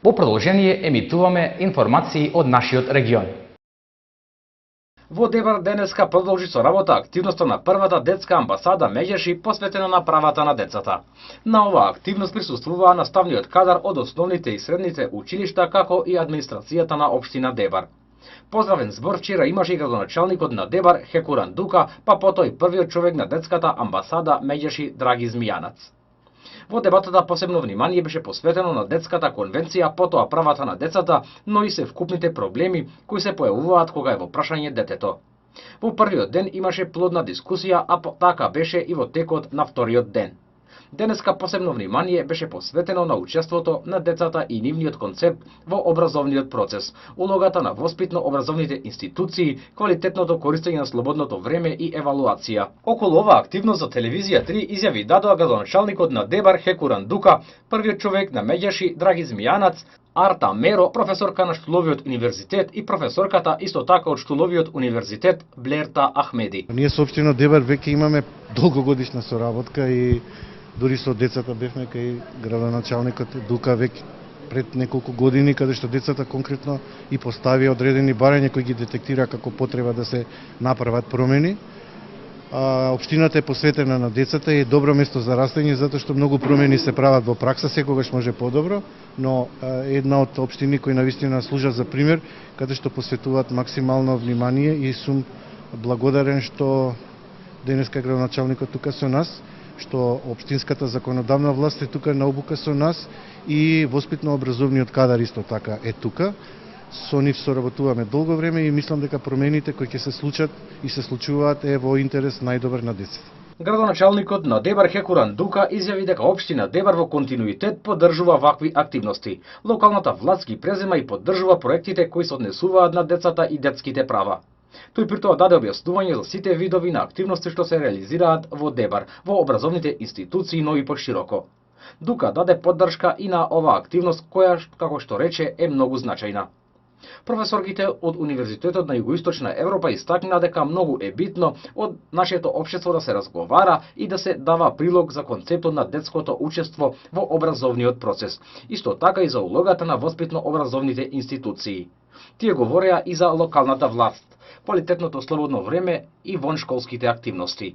Во продолжение емитуваме информации од нашиот регион. Во Дебар денеска продолжи со работа активноста на првата детска амбасада Меѓеши посветена на правата на децата. На оваа активност присуствуваа наставниот кадар од основните и средните училишта, како и администрацијата на општина Дебар. Поздравен збор вчера имаше и градоначалникот на Дебар Хекуран Дука, па потоа и првиот човек на детската амбасада Меѓеши Драги Змијанац. Во дебатата посебно внимание беше посветено на детската конвенција, потоа правата на децата, но и се вкупните проблеми кои се појавуваат кога е во прашање детето. Во првиот ден имаше плодна дискусија, а така беше и во текот на вториот ден. Денеска посебно внимание беше посветено на учеството на децата и нивниот концепт во образовниот процес, улогата на воспитно-образовните институции, квалитетното користење на слободното време и евалуација. Околу оваа активност за телевизија 3 изјави дадоа градоначалникот на Дебар Хекуран Дука, првиот човек на Меѓеши Драги Змијанац, Арта Меро, професорка на Штуловиот универзитет и професорката исто така од Штуловиот универзитет Блерта Ахмеди. Ние со општина Дебар веќе имаме долгогодишна соработка и дури со децата бевме кај градоначалникот Дука веќе пред неколку години, каде што децата конкретно и поставија одредени барања кои ги детектира како потреба да се направат промени. Општината е посветена на децата и е добро место за растење, затоа што многу промени се прават во пракса, секогаш може подобро, но една од општини кои навистина служат за пример, каде што посветуваат максимално внимание и сум благодарен што денеска градоначалникот тука со нас, што општинската законодавна власт е тука на обука со нас и воспитно-образовниот кадар исто така е тука. Со нив соработуваме долго време и мислам дека промените кои ќе се случат и се случуваат е во интерес најдобар на децата. Градоначалникот на Дебар Хекуран Дука изјави дека општина Дебар во континуитет поддржува вакви активности. Локалната власт ги презема и поддржува проектите кои се однесуваат на децата и детските права. Тој при тоа даде објаснување за сите видови на активности што се реализираат во Дебар, во образовните институции, но и пошироко. Дука даде поддршка и на оваа активност која, како што рече, е многу значајна. Професорките од Универзитетот на Југоисточна Европа истакна дека многу е битно од нашето општество да се разговара и да се дава прилог за концептот на детското учество во образовниот процес, исто така и за улогата на воспитно-образовните институции. Тие говореа и за локалната власт, квалитетното слободно време и воншколските активности.